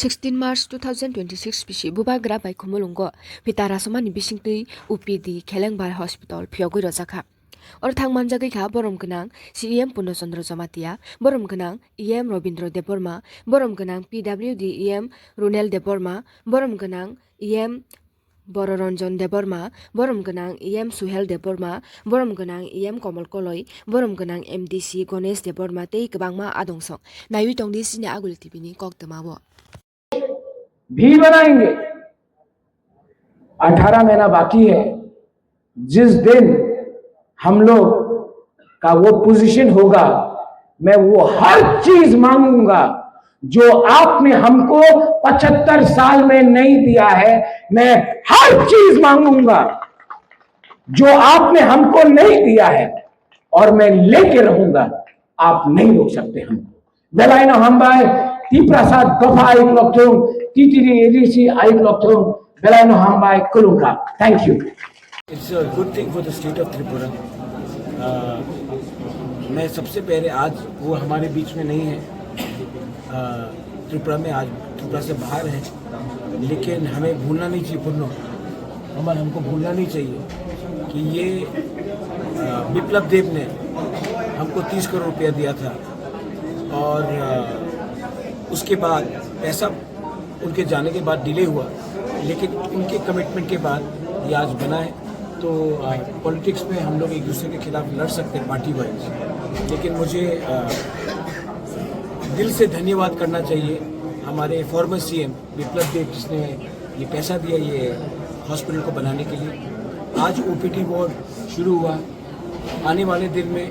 16 March 2026 bisi bubagra bai khumulungo pitara somani bisingtui UPD Khelengbar Hospital phiogoi rojaka or thangmanjagai kha borom gnang CEM Purnachandra Jamatia borom gnang EM Robindra Deborma borom gnang PWD EM Runel Deborma borom gnang EM Bororanjan Deborma borom gnang EM Suhel Deborma borom gnang EM Komal Koloi borom gnang MDC Gonesh Deborma tei kwbangma adongsong nayu tongdi sini agul TV ni koktamawo भी बनाएंगे। 18 महीना बाकी है। जिस दिन हम लोग का वो पोजीशन होगा, मैं वो हर चीज मांगूंगा जो आपने हमको 75 साल में नहीं दिया है। मैं हर चीज मांगूंगा जो आपने हमको नहीं दिया है और मैं लेके रहूंगा। आप नहीं रोक सकते हमको। बेलाइनो हमबाई टी प्रसाद गफा एक लोग TTD ADC Aikloktong Belano Hambai Kulunga. Thank you. It's a good thing for the state of Tripura. मैं सबसे पहले आज वो हमारे बीच में नहीं है, त्रिपुरा में आज त्रिपुरा से बाहर है, लेकिन हमें भूलना नहीं चाहिए हमको भूलना नहीं चाहिए कि ये विप्लव देव ने हमको 30 करोड़ रुपया दिया था और उसके बाद पैसा उनके जाने के बाद डिले हुआ, लेकिन उनके कमिटमेंट के बाद ये आज बना है। तो पॉलिटिक्स में हम लोग एक दूसरे के खिलाफ लड़ सकते हैं पार्टी वाइज, लेकिन मुझे दिल से धन्यवाद करना चाहिए हमारे फॉर्मर CM विप्लव देव जिसने ये पैसा दिया ये हॉस्पिटल को बनाने के लिए। आज OPD वार्ड शुरू हुआ, आने वाले दिन में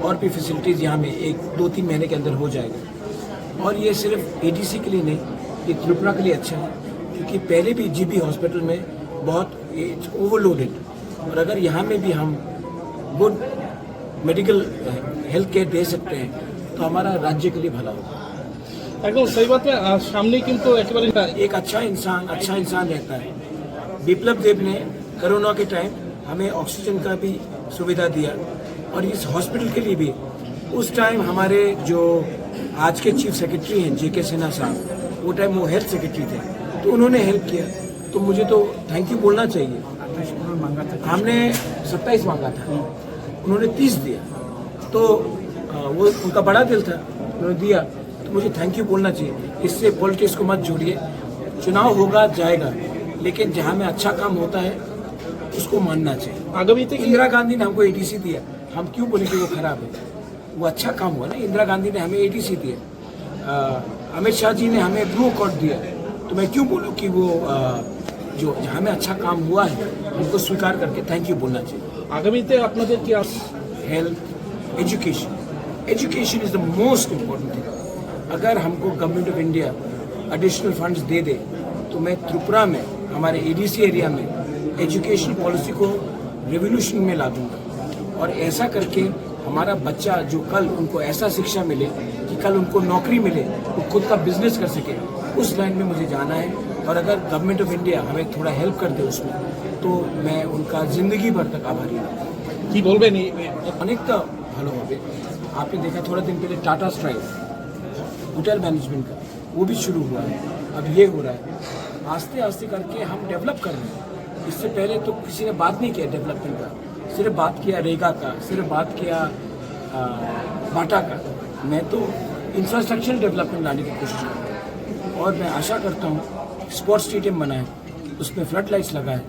और भी फैसिलिटीज़ यहाँ में 1-2-3 महीने के अंदर हो जाएगा। और ये सिर्फ ADC के लिए नहीं, ये त्रिपुरा के लिए अच्छा है, क्योंकि पहले भी GB हॉस्पिटल में बहुत ओवरलोडेड, और अगर यहाँ में भी हम गुड मेडिकल हेल्थ केयर दे सकते हैं तो हमारा राज्य के लिए भला होगा। एकदम सही बात है। सामने किंतु एक अच्छा इंसान रहता है। विप्लव देव ने कोरोना के टाइम हमें ऑक्सीजन का भी सुविधा दिया, और इस हॉस्पिटल के लिए भी उस टाइम हमारे जो आज के चीफ सेक्रेटरी हैं JK सिन्हा साहब, वो टाइम वो हेल्थ सेक्रेटरी थे, तो उन्होंने हेल्प किया। तो मुझे तो थैंक यू बोलना चाहिए। हमने 27 मांगा था, उन्होंने 30 दिया, तो वो उनका बड़ा दिल था, उन्होंने दिया, तो मुझे थैंक यू बोलना चाहिए। इससे पॉलिटिक्स को मत जोड़िए। चुनाव होगा जाएगा, लेकिन जहाँ में अच्छा काम होता है उसको मानना चाहिए। आगामी इंदिरा गांधी ने हमको ADC दिया, हम क्यों बोले कि वो खराब है? वो अच्छा काम हुआ ना। इंदिरा गांधी ने हमें ADC दिया, अमित शाह जी ने हमें ब्लू कार्ड दिया, तो मैं क्यों बोलूं कि वो जो जहाँ में अच्छा काम हुआ है उनको स्वीकार करके थैंक यू बोलना चाहिए। आगामी अपने क्या health education is the most important thing. अगर हमको government of India additional funds दे दे तो मैं त्रिपुरा में हमारे ADC एरिया में एजुकेशन पॉलिसी को रेवोल्यूशन में ला दूंगा, और ऐसा करके हमारा बच्चा जो कल उनको ऐसा शिक्षा मिले कि कल उनको नौकरी मिले, वो खुद का बिजनेस कर सके, उस लाइन में मुझे जाना है। और अगर गवर्नमेंट ऑफ इंडिया हमें थोड़ा हेल्प कर दे उसमें, तो मैं उनका जिंदगी भर तक आभारी हूँ। कि बोलबे नहीं अनेकता ভালো হবে। आपने देखा थोड़ा दिन पहले टाटा स्ट्राइक होटल मैनेजमेंट का, वो भी शुरू हुआ है, अब ये हो रहा है। आस्ते आस्ते करके हम डेवलप कर रहे हैं। इससे पहले तो किसी ने बात नहीं किया डेवलपमेंट का, सिर्फ बात किया रेगा का, सिर्फ बात किया बाटा का। मैं तो इंफ्रास्ट्रक्चर डेवलपमेंट लाने की कोशिश कर रहा हूँ, और मैं आशा करता हूँ स्पोर्ट्स स्टेडियम बनाए, उसमें फ्लड लाइट्स लगाए,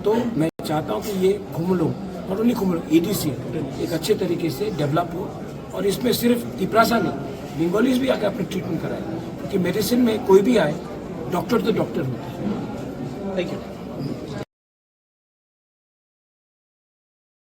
तो मैं चाहता हूँ कि ये घुमलो, और ओनली घुमलो, ADC एक अच्छे तरीके से डेवलप हो। और इसमें सिर्फ तिपरासा नहीं, बंगालीज भी आकर अपने ट्रीटमेंट कराए, क्योंकि मेडिसिन में कोई भी आए डॉक्टर तो डॉक्टर होता है। Thank you.